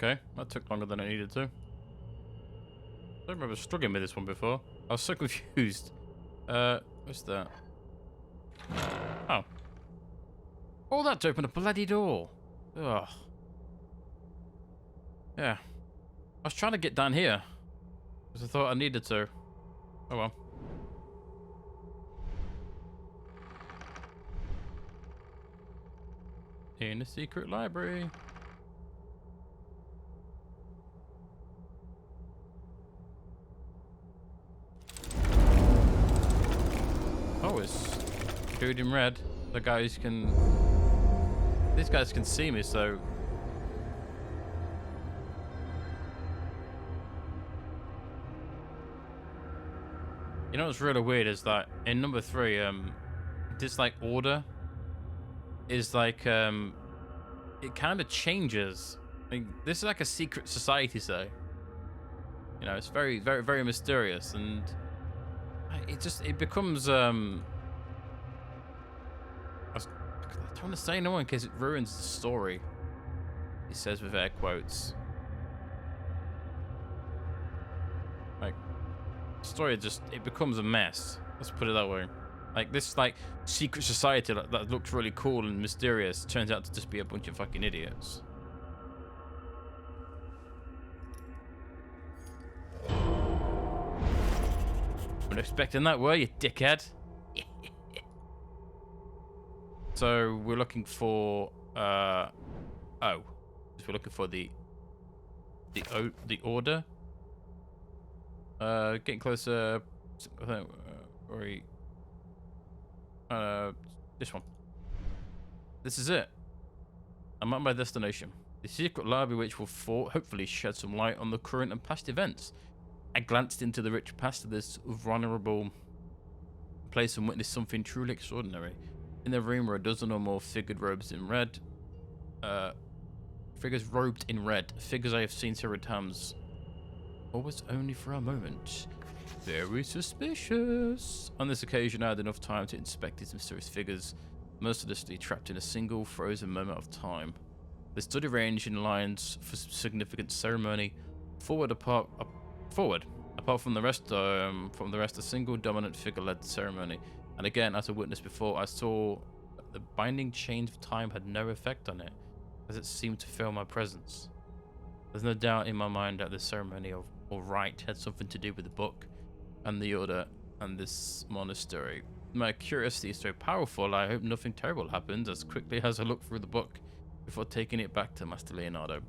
Okay, that took longer than I needed to. I don't remember struggling with this one before. I was so confused. What's that? Oh. Oh, that opened a bloody door. Ugh. Yeah. I was trying to get down here. Because I thought I needed to. Oh well. In a secret library. Oh, it's dude in red. The guys can... These guys can see me, so... You know what's really weird is that in number 3, this like order is like it kind of changes. Like, this is like a secret society, so you know, it's very, very, very mysterious, and it becomes I don't want to say no one in case it ruins the story. He says with air quotes. Like, the story it becomes a mess. Let's put it that way. Like, this like secret society that looks really cool and mysterious turns out to just be a bunch of fucking idiots. Wasn't expecting that, were you, dickhead? So we're looking for we're looking for the order. Getting closer. This one. This is it. I'm at my destination. The secret library, which will hopefully shed some light on the current and past events. I glanced into the rich past of this vulnerable place and witnessed something truly extraordinary. In the room were a dozen or more figures robed in red. Figures I have seen several times. Always only for a moment. Very suspicious. On this occasion, I had enough time to inspect these mysterious figures, mercilessly trapped in a single frozen moment of time. They stood arranged in lines for significant ceremony, apart from the rest, a single dominant figure led the ceremony. And again, as I witnessed before, I saw that the binding chains of time had no effect on it, as it seemed to fill my presence. There's no doubt in my mind that this ceremony or rite had something to do with the book and the order and this monastery. My curiosity is so powerful, I hope nothing terrible happens as quickly as I look through the book before taking it back to Master Leonardo.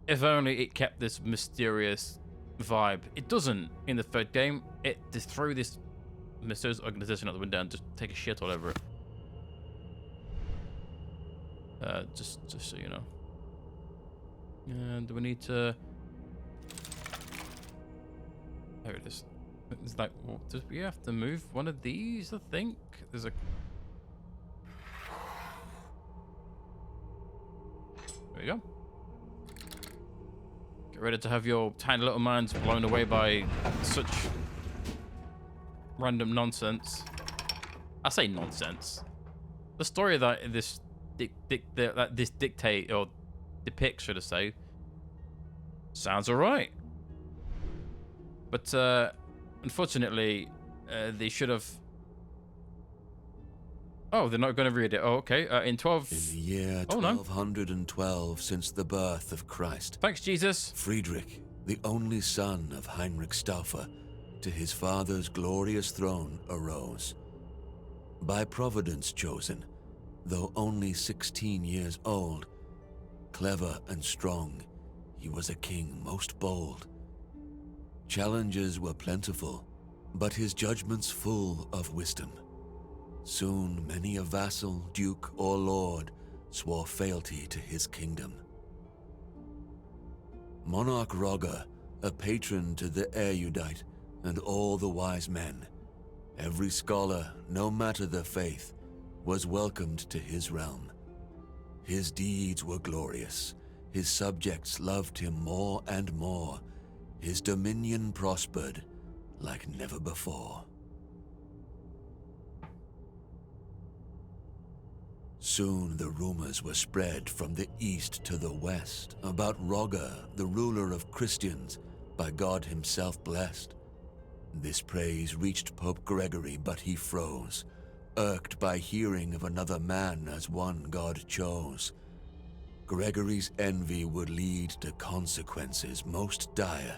If only it kept this mysterious vibe. It doesn't in the third game. It just threw this mysterious organization out the window and just take a shit all over it. Just so you know. And we need to... There it is. It's like, well, do we have to move one of these, I think? There's a... There we go. Get ready to have your tiny little minds blown away by such random nonsense. I say nonsense. The story that this dictate or depicts, should I say, sounds alright. But unfortunately, they should have. Oh, they're not going to read it. Oh, okay. In the year 1212, since the birth of Christ. Thanks, Jesus. Friedrich, the only son of Heinrich Stauffer, to his father's glorious throne arose. By Providence chosen, though only 16 years old, clever and strong, he was a king most bold. Challenges were plentiful, but his judgments full of wisdom. Soon many a vassal, duke, or lord swore fealty to his kingdom. Monarch Roger, a patron to the erudite and all the wise men, every scholar, no matter the faith, was welcomed to his realm. His deeds were glorious, his subjects loved him more and more, his dominion prospered like never before. Soon the rumors were spread from the east to the west about Roger, the ruler of Christians, by God himself blessed. This praise reached Pope Gregory, but he froze, irked by hearing of another man as one God chose. Gregory's envy would lead to consequences most dire.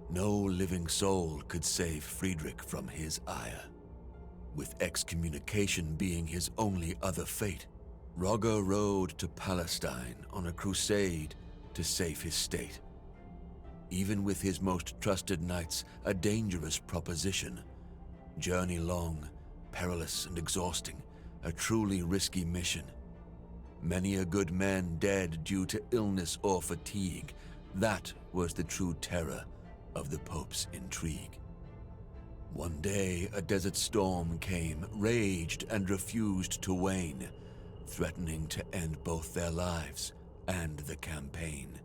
No living soul could save Friedrich from his ire. With excommunication being his only other fate, Roger rode to Palestine on a crusade to save his state. Even with his most trusted knights, a dangerous proposition. Journey long, perilous and exhausting, a truly risky mission. Many a good man dead due to illness or fatigue. That was the true terror of the Pope's intrigue. One day a desert storm came, raged and refused to wane, threatening to end both their lives and the campaign.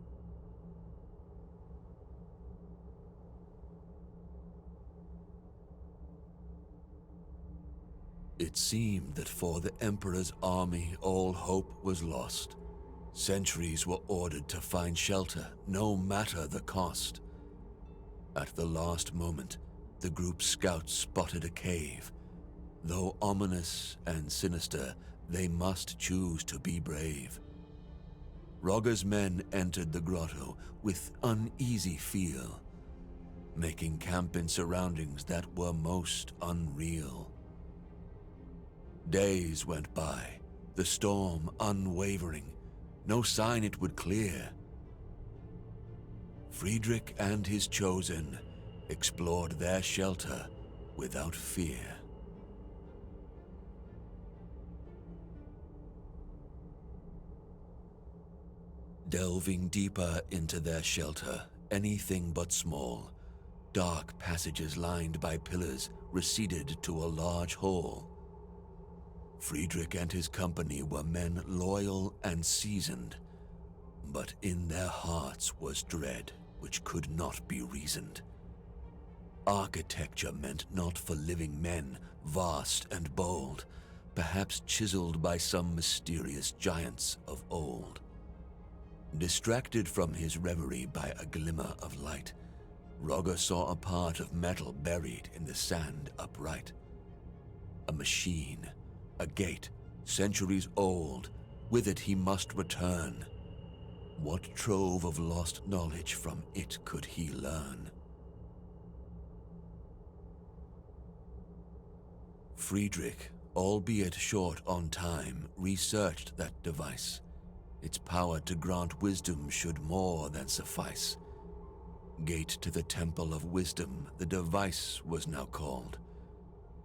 It seemed that for the Emperor's army all hope was lost. Sentries were ordered to find shelter, no matter the cost. At the last moment, the group's scouts spotted a cave. Though ominous and sinister, they must choose to be brave. Roger's men entered the grotto with uneasy feel, making camp in surroundings that were most unreal. Days went by, the storm unwavering, no sign it would clear. Friedrich and his chosen explored their shelter without fear. Delving deeper into their shelter, anything but small, dark passages lined by pillars receded to a large hall. Friedrich and his company were men loyal and seasoned, but in their hearts was dread which could not be reasoned. Architecture meant not for living men, vast and bold, perhaps chiseled by some mysterious giants of old. Distracted from his reverie by a glimmer of light, Roger saw a part of metal buried in the sand upright. A machine, a gate, centuries old, with it he must return. What trove of lost knowledge from it could he learn? Friedrich, albeit short on time, researched that device. Its power to grant wisdom should more than suffice. Gate to the Temple of Wisdom, the device was now called.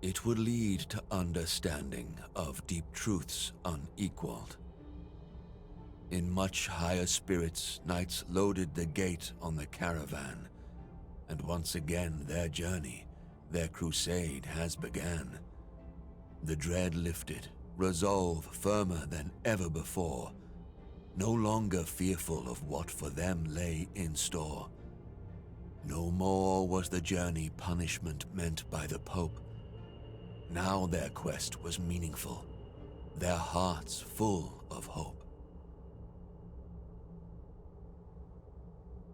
It would lead to understanding of deep truths unequaled. In much higher spirits, knights loaded the gate on the caravan, and once again their journey, their crusade has began. The dread lifted, resolve firmer than ever before, no longer fearful of what for them lay in store. No more was the journey punishment meant by the Pope. Now their quest was meaningful, their hearts full of hope.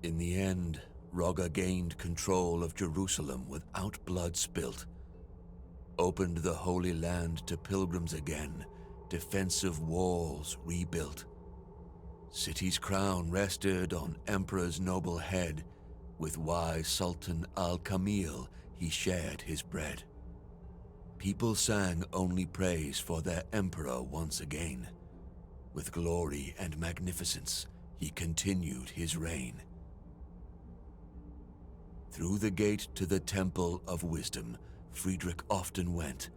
In the end, Roger gained control of Jerusalem without blood spilt, opened the Holy Land to pilgrims again, defensive walls rebuilt. City's crown rested on Emperor's noble head, with wise Sultan Al-Kamil he shared his bread. People sang only praise for their emperor once again. With glory and magnificence, he continued his reign. Through the gate to the Temple of Wisdom, Friedrich often went.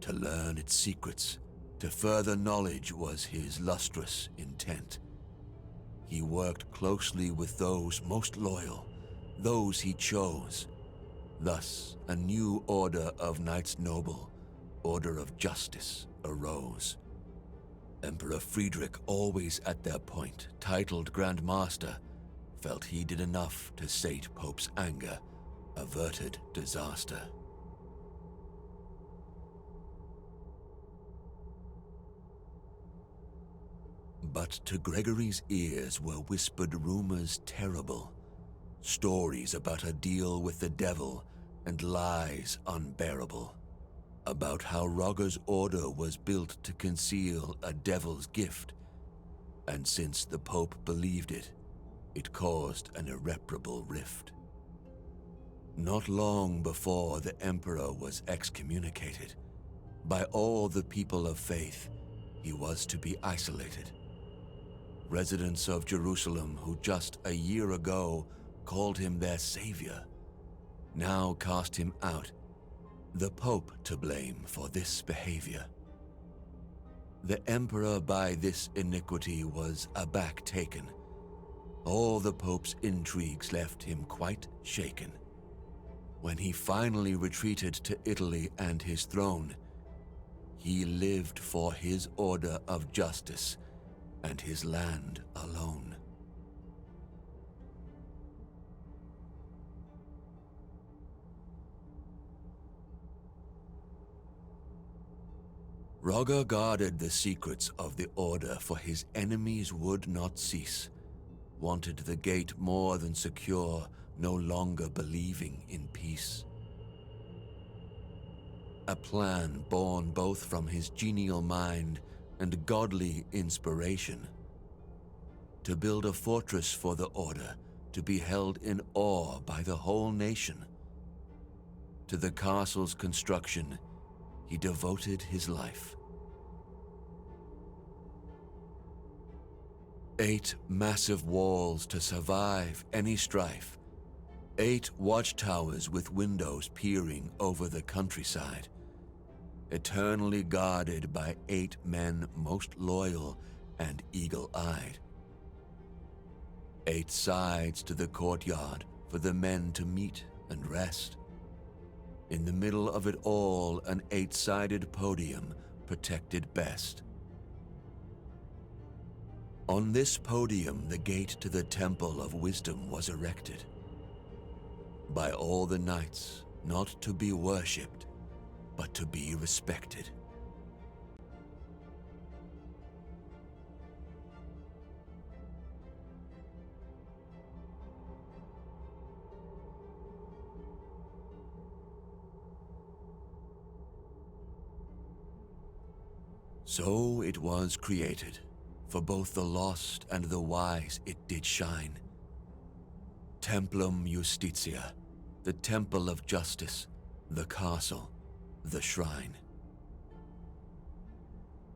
To learn its secrets, to further knowledge was his lustrous intent. He worked closely with those most loyal, those he chose. Thus, a new order of knights noble, order of justice, arose. Emperor Friedrich, always at their point, titled Grand Master, felt he did enough to sate Pope's anger, averted disaster. But to Gregory's ears were whispered rumors terrible, stories about a deal with the devil and lies unbearable, about how Rogger's order was built to conceal a devil's gift, and since the Pope believed it, it caused an irreparable rift. Not long before the Emperor was excommunicated, by all the people of faith, he was to be isolated. Residents of Jerusalem, who just a year ago called him their savior, now cast him out, the Pope to blame for this behavior. The Emperor by this iniquity was aback taken. All the Pope's intrigues left him quite shaken. When he finally retreated to Italy and his throne, he lived for his order of justice and his land alone. Rogger guarded the secrets of the order, for his enemies would not cease, wanted the gate more than secure, no longer believing in peace. A plan born both from his genial mind and godly inspiration, to build a fortress for the order, to be held in awe by the whole nation. To the castle's construction, he devoted his life. 8 massive walls to survive any strife, 8 watchtowers with windows peering over the countryside, eternally guarded by 8 men most loyal and eagle-eyed. 8 sides to the courtyard for the men to meet and rest. In the middle of it all, an 8-sided podium protected best. On this podium, the gate to the Temple of Wisdom was erected. By all the knights, not to be worshipped, but to be respected. So it was created. For both the lost and the wise it did shine. Templum Justitia, the temple of justice, the castle, the shrine.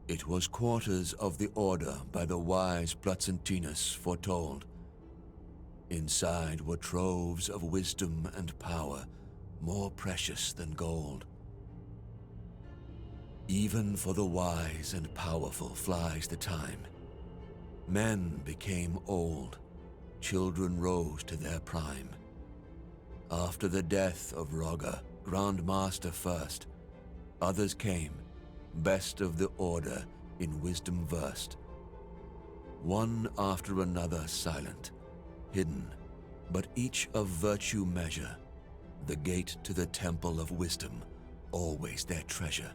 It was quarters of the order by the wise Placentinus foretold. Inside were troves of wisdom and power, more precious than gold. Even for the wise and powerful flies the time. Men became old, children rose to their prime. After the death of Rogger, Grand Master first, others came, best of the order, in wisdom versed. One after another silent, hidden, but each of virtue measure, the gate to the temple of wisdom, always their treasure.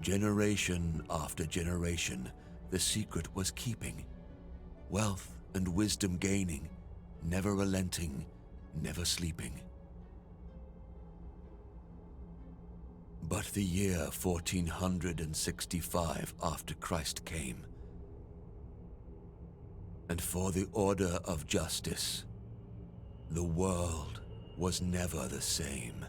Generation after generation, the secret was keeping, wealth and wisdom gaining, never relenting, never sleeping. But the year 1465 after Christ came, and for the order of justice, the world was never the same.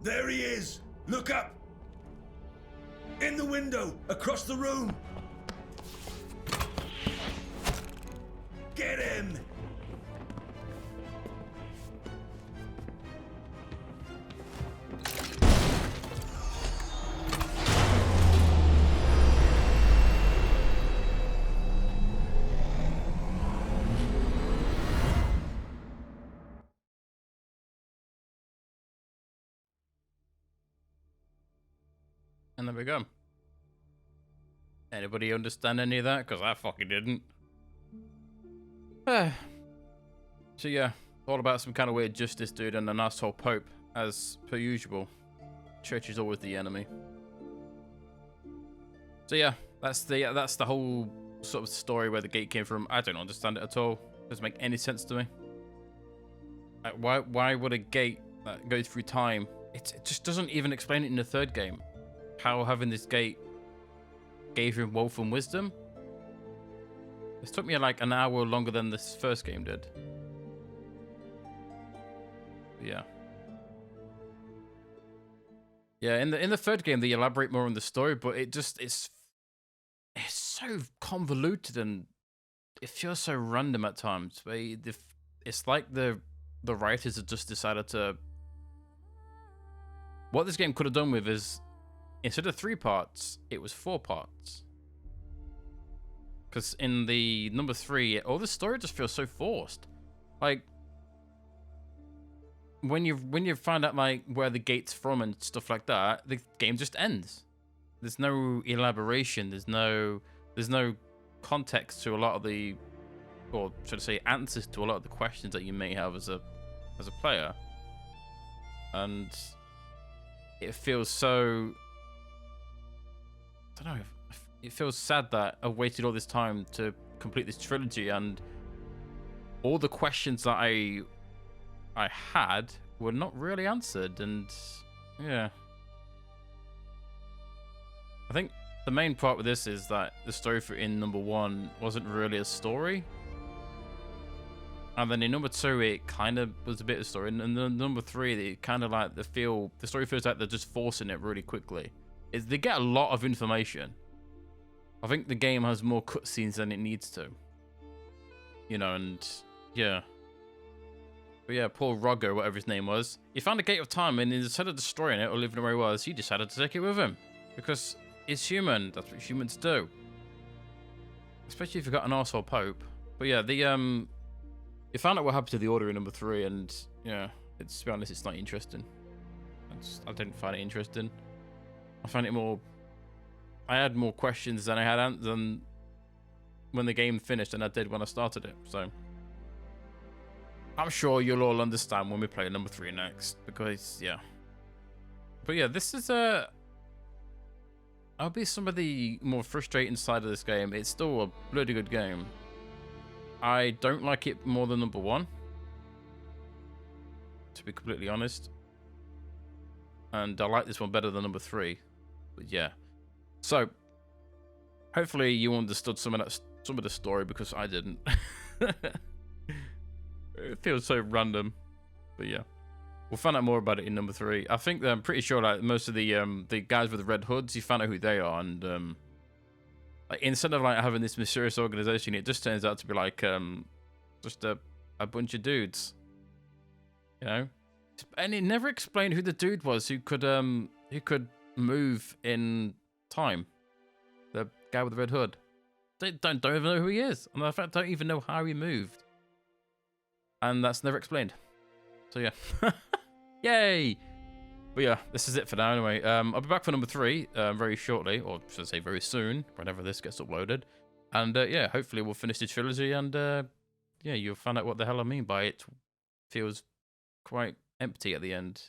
There he is! Look up! In the window, across the room! Get him! And there we go. Anybody understand any of that? Because I fucking didn't. So yeah, all about some kind of weird justice dude and an asshole pope, as per usual. Church is always the enemy. So yeah, that's the whole sort of story where the gate came from. I don't understand it at all. Doesn't make any sense to me. Like, why would a gate that goes through time? It just doesn't even explain it in the third game. How having this gate gave him wealth and wisdom. This took me like an hour longer than this first game did. But yeah. Yeah, in the third game they elaborate more on the story, but it's so convoluted and it feels so random at times. It's like the writers have just decided to. What this game could have done with is, instead of 3 parts, it was 4 parts. Because in the number 3, all the story just feels so forced. Like, when you find out like where the gate's from and stuff like that, the game just ends. There's no elaboration. There's no context to a lot of the, or should I say, answers to a lot of the questions that you may have as a player. And it feels so, I don't know, it feels sad that I waited all this time to complete this trilogy and all the questions that I had were not really answered. And yeah, I think the main part with this is that the story for in number 1 wasn't really a story, and then in number 2 it kind of was a bit of story, and then number 3 it kind of like the story feels like they're just forcing it really quickly. They get a lot of information. I think the game has more cutscenes than it needs to, you know. And yeah, but yeah, poor Roggo, whatever his name was, he found a gate of time, and instead of destroying it or living where he was, he decided to take it with him because he's human. That's what humans do, especially if you've got an arsehole pope. But yeah, you found out what happened to the Order in number 3, and yeah, to be honest, it's not interesting. I didn't find it interesting. I found it more. I had more questions than I had than when the game finished than I did when I started it. So I'm sure you'll all understand when we play number 3 next, because yeah. But yeah, this is I'll be some of the more frustrating side of this game. It's still a bloody good game. I don't like it more than number 1, to be completely honest. And I like this one better than number 3. But yeah. So hopefully you understood some of the story, because I didn't. It feels so random. But yeah. We'll find out more about it in number 3. I think I'm pretty sure like most of the guys with the red hoods, you found out who they are, and like, instead of like having this mysterious organization, it just turns out to be like just a bunch of dudes, you know. And it never explained who the dude was who could move in time. The guy with the red hood. They don't even know who he is, and in fact don't even know how he moved. And that's never explained. So yeah. Yay! But yeah, this is it for now anyway. I'll be back for number 3 very shortly, or should I say very soon, whenever this gets uploaded. And yeah, hopefully we'll finish the trilogy, and yeah, you'll find out what the hell I mean by it. Feels quite empty at the end.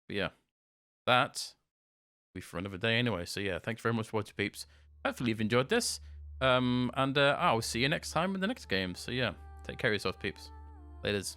But yeah, that will be for another day anyway. So yeah, thanks very much for watching, peeps. Hopefully you've enjoyed this. And I'll see you next time in the next game. So yeah, take care of yourself, peeps. Laters.